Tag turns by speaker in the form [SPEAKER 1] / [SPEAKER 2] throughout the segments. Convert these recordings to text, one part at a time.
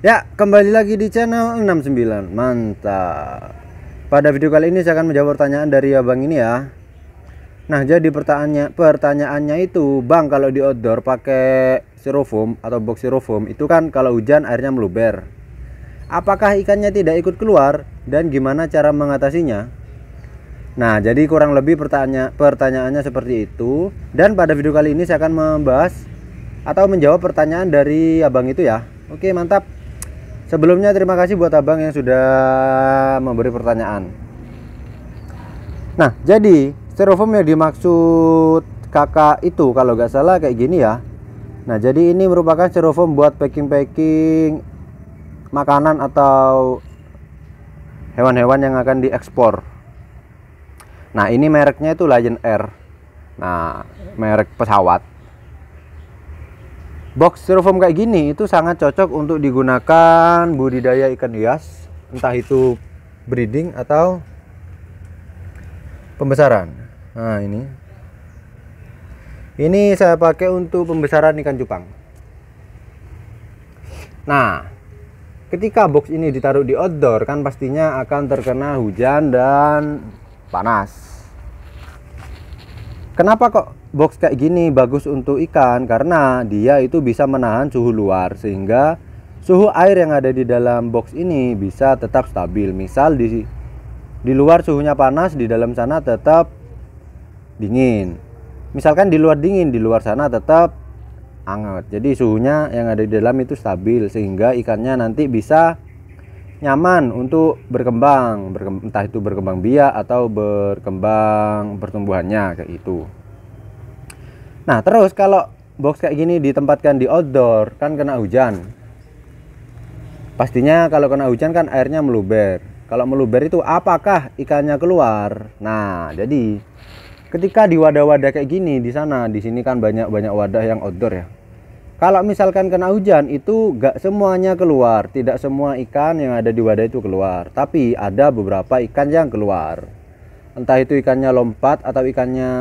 [SPEAKER 1] Ya, kembali lagi di channel 69. Mantap. Pada video kali ini saya akan menjawab pertanyaan dari abang ini ya. Nah, jadi pertanyaannya itu, Bang, kalau di outdoor pakai styrofoam atau box styrofoam itu kan kalau hujan airnya meluber. Apakah ikannya tidak ikut keluar dan gimana cara mengatasinya? Nah, jadi kurang lebih pertanyaannya seperti itu. Dan pada video kali ini saya akan membahas atau menjawab pertanyaan dari abang itu ya. Oke, mantap. Sebelumnya terima kasih buat abang yang sudah memberi pertanyaan. Nah, jadi styrofoam yang dimaksud kakak itu kalau nggak salah kayak gini ya. Nah, jadi ini merupakan styrofoam buat packing makanan atau hewan-hewan yang akan diekspor. Nah, ini mereknya itu Lion Air. Nah, merek pesawat. Box styrofoam kayak gini itu sangat cocok untuk digunakan budidaya ikan hias, entah itu breeding atau pembesaran. Nah, ini saya pakai untuk pembesaran ikan cupang. Nah, ketika box ini ditaruh di outdoor kan pastinya akan terkena hujan dan panas. Kenapa kok box kayak gini bagus untuk ikan? Karena dia itu bisa menahan suhu luar sehingga suhu air yang ada di dalam box ini bisa tetap stabil. Misal di luar suhunya panas, di dalam sana tetap dingin. Misalkan di luar dingin, di luar sana tetap hangat. Jadi suhunya yang ada di dalam itu stabil sehingga ikannya nanti bisa nyaman untuk berkembang, entah itu berkembang biak atau berkembang pertumbuhannya kayak itu. Nah, terus kalau box kayak gini ditempatkan di outdoor kan kena hujan. Pastinya kalau kena hujan kan airnya meluber. Kalau meluber itu apakah ikannya keluar? Nah, jadi ketika di wadah-wadah kayak gini di sini kan banyak wadah yang outdoor ya. Kalau misalkan kena hujan itu gak semuanya keluar, tidak semua ikan yang ada di wadah itu keluar, tapi ada beberapa ikan yang keluar. Entah itu ikannya lompat atau ikannya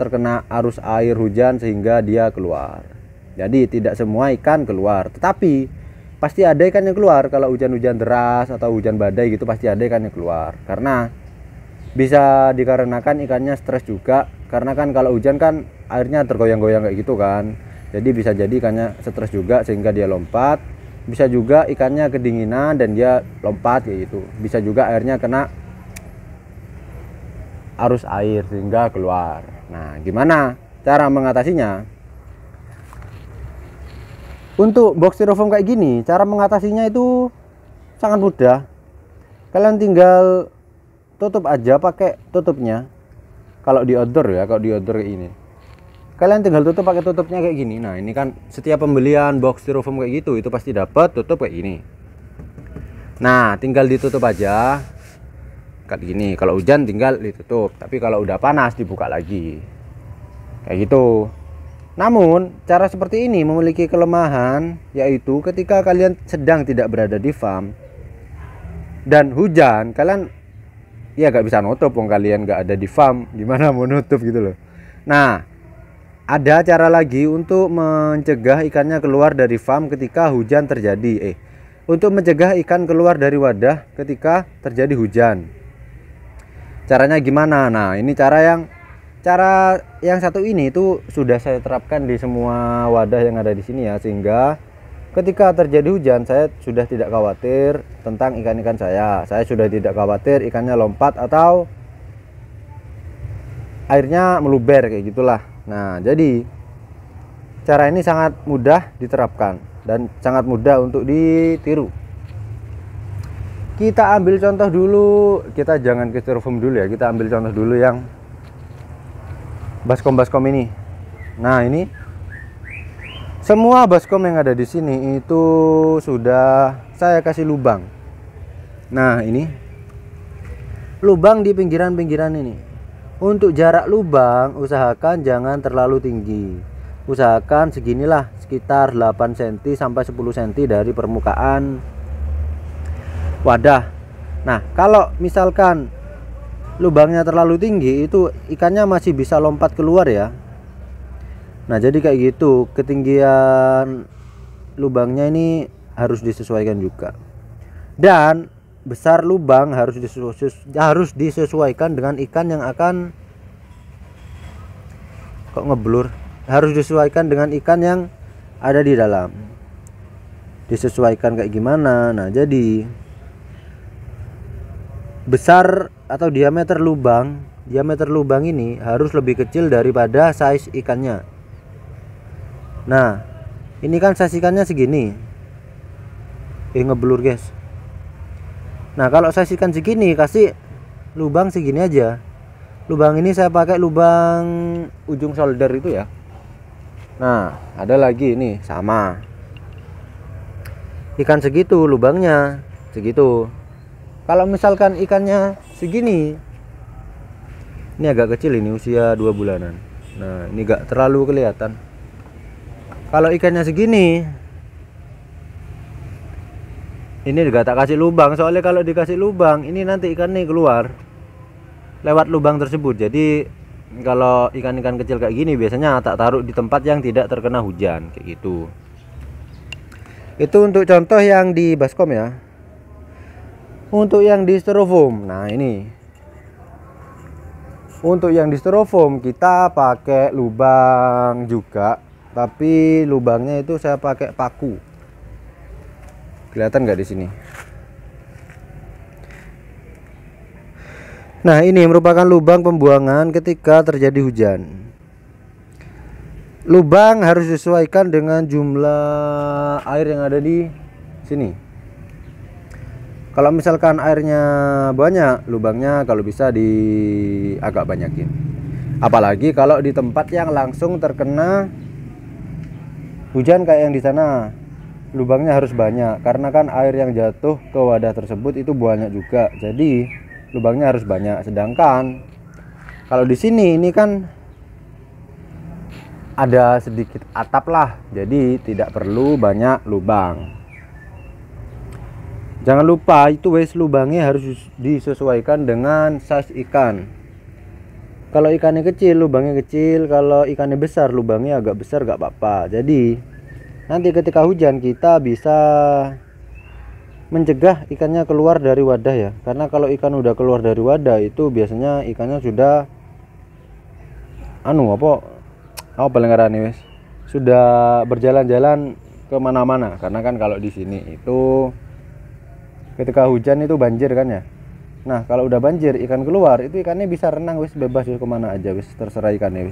[SPEAKER 1] terkena arus air hujan sehingga dia keluar. Jadi tidak semua ikan keluar, tetapi pasti ada ikan yang keluar. Kalau hujan-hujan deras atau hujan badai gitu pasti ada ikan yang keluar. Karena bisa dikarenakan ikannya stres juga, karena kan kalau hujan kan airnya tergoyang-goyang kayak gitu kan. Jadi bisa jadi ikannya stres juga sehingga dia lompat. Bisa juga ikannya kedinginan dan dia lompat kayak gitu. Bisa juga airnya kena arus air sehingga keluar. Nah, gimana cara mengatasinya? Untuk box styrofoam kayak gini, cara mengatasinya itu sangat mudah. Kalian tinggal tutup aja pakai tutupnya. Kalau di outdoor ya, kalau di outdoor kayak ini. Kalian tinggal tutup pakai tutupnya kayak gini. Nah, ini kan setiap pembelian box styrofoam kayak gitu itu pasti dapat tutup kayak gini. Nah, tinggal ditutup aja kayak gini. Kalau hujan tinggal ditutup, tapi kalau udah panas dibuka lagi kayak gitu. Namun cara seperti ini memiliki kelemahan, yaitu ketika kalian sedang tidak berada di farm dan hujan, kalian ya gak bisa nutup wong kalian gak ada di farm, gimana mau nutup gitu loh. Nah, ada cara lagi untuk mencegah ikannya keluar dari farm ketika hujan terjadi. Untuk mencegah ikan keluar dari wadah ketika terjadi hujan. Caranya gimana? Nah, ini cara yang satu ini itu sudah saya terapkan di semua wadah yang ada di sini ya, sehingga ketika terjadi hujan saya sudah tidak khawatir tentang ikan-ikan saya. Saya sudah tidak khawatir ikannya lompat atau airnya meluber kayak gitulah. Nah, jadi cara ini sangat mudah diterapkan dan sangat mudah untuk ditiru. Kita ambil contoh dulu, kita jangan ke styrofoam dulu ya, kita ambil contoh dulu yang baskom ini. Nah, ini semua baskom yang ada di sini itu sudah saya kasih lubang. Nah, ini lubang di pinggiran-pinggiran ini. Untuk jarak lubang usahakan jangan terlalu tinggi. Usahakan seginilah, sekitar 8 cm sampai 10 cm dari permukaan wadah. Nah, kalau misalkan lubangnya terlalu tinggi itu ikannya masih bisa lompat keluar ya. Nah, jadi kayak gitu, ketinggian lubangnya ini harus disesuaikan juga. Dan besar lubang harus disesuaikan dengan ikan yang akan harus disesuaikan dengan ikan yang ada di dalam. Disesuaikan kayak gimana? Nah, jadi besar atau diameter lubang ini harus lebih kecil daripada size ikannya. Nah, ini kan size ikannya segini. Ngeblur guys. Nah, kalau size ikan segini, kasih lubang segini aja. Lubang ini saya pakai lubang ujung solder itu ya. Nah, ada lagi ini sama. Ikan segitu, lubangnya segitu. Kalau misalkan ikannya segini, ini agak kecil, ini usia 2 bulanan. Nah, ini gak terlalu kelihatan. Kalau ikannya segini, ini juga tak kasih lubang, soalnya kalau dikasih lubang, ini nanti ikan nih keluar lewat lubang tersebut. Jadi kalau ikan-ikan kecil kayak gini biasanya tak taruh di tempat yang tidak terkena hujan kayak gitu. Itu untuk contoh yang di baskom ya. Untuk yang di styrofoam, nah ini untuk yang di styrofoam kita pakai lubang juga, tapi lubangnya itu saya pakai paku. Kelihatan nggak di sini? Nah, ini merupakan lubang pembuangan ketika terjadi hujan. Lubang harus disesuaikan dengan jumlah air yang ada di sini. Kalau misalkan airnya banyak, lubangnya kalau bisa agak banyakin. Apalagi kalau di tempat yang langsung terkena hujan kayak yang di sana, lubangnya harus banyak karena kan air yang jatuh ke wadah tersebut itu banyak juga. Jadi lubangnya harus banyak. Sedangkan kalau di sini ini kan ada sedikit atap lah, jadi tidak perlu banyak lubang. Jangan lupa itu lubangnya harus disesuaikan dengan size ikan. Kalau ikannya kecil, lubangnya kecil. Kalau ikannya besar, lubangnya agak besar gak apa-apa. Jadi nanti ketika hujan kita bisa mencegah ikannya keluar dari wadah ya. Karena kalau ikan udah keluar dari wadah itu biasanya ikannya sudah sudah berjalan-jalan kemana-mana. Karena kan kalau di sini itu ketika hujan itu banjir kan ya. Nah, kalau udah banjir ikan keluar itu ikannya bisa renang bebas kemana aja terserah ikannya .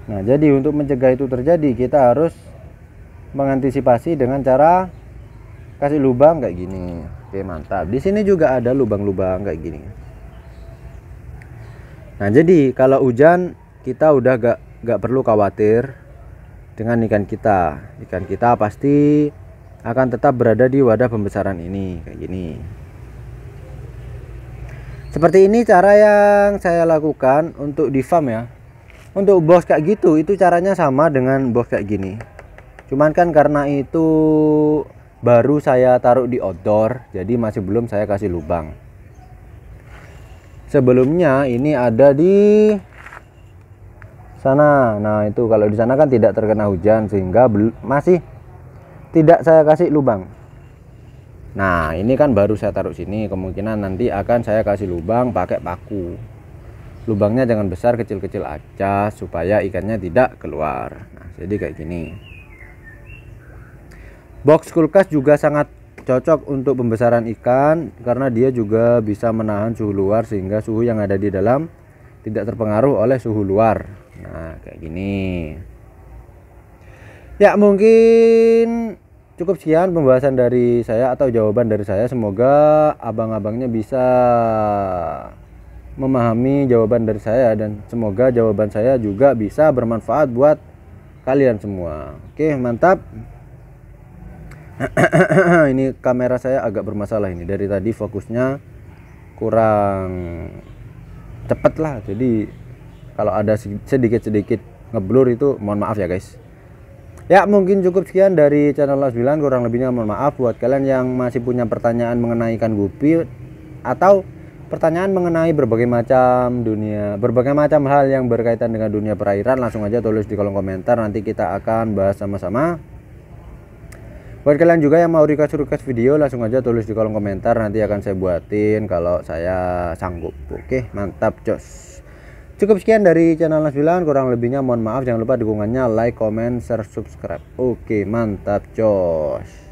[SPEAKER 1] Nah, jadi untuk mencegah itu terjadi kita harus mengantisipasi dengan cara kasih lubang kayak gini. Oke, mantap. Di sini juga ada lubang-lubang kayak gini. Nah, jadi kalau hujan kita udah gak perlu khawatir dengan ikan kita. Ikan kita pasti akan tetap berada di wadah pembesaran ini kayak gini. Seperti ini cara yang saya lakukan untuk di farm ya. Untuk box kayak gitu itu caranya sama dengan box kayak gini. Cuman kan karena itu baru saya taruh di outdoor, jadi masih belum saya kasih lubang. Sebelumnya ini ada di sana. Nah, itu kalau di sana kan tidak terkena hujan sehingga masih tidak saya kasih lubang. Nah, ini kan baru saya taruh sini, kemungkinan nanti akan saya kasih lubang pakai paku. Lubangnya jangan besar, kecil-kecil aja supaya ikannya tidak keluar. Nah, jadi kayak gini. Box kulkas juga sangat cocok untuk pembesaran ikan karena dia juga bisa menahan suhu luar sehingga suhu yang ada di dalam tidak terpengaruh oleh suhu luar. Nah, kayak gini. Ya, mungkin cukup sekian pembahasan dari saya atau jawaban dari saya. Semoga abang-abangnya bisa memahami jawaban dari saya dan semoga jawaban saya juga bisa bermanfaat buat kalian semua. Oke, mantap. Ini kamera saya agak bermasalah ini. Dari tadi fokusnya kurang cepet lah. Jadi kalau ada sedikit-sedikit ngeblur itu mohon maaf ya guys. Ya, mungkin cukup sekian dari channel Las 9. Kurang lebihnya mohon maaf. Buat kalian yang masih punya pertanyaan mengenai ikan gupi atau pertanyaan mengenai berbagai macam hal yang berkaitan dengan dunia perairan, langsung aja tulis di kolom komentar. Nanti kita akan bahas sama-sama. Buat kalian juga yang mau request video, langsung aja tulis di kolom komentar, nanti akan saya buatin kalau saya sanggup. Oke, mantap jos. Cukup sekian dari channel Nasbilan, kurang lebihnya mohon maaf. Jangan lupa dukungannya like, comment, share, subscribe. Oke, mantap jos.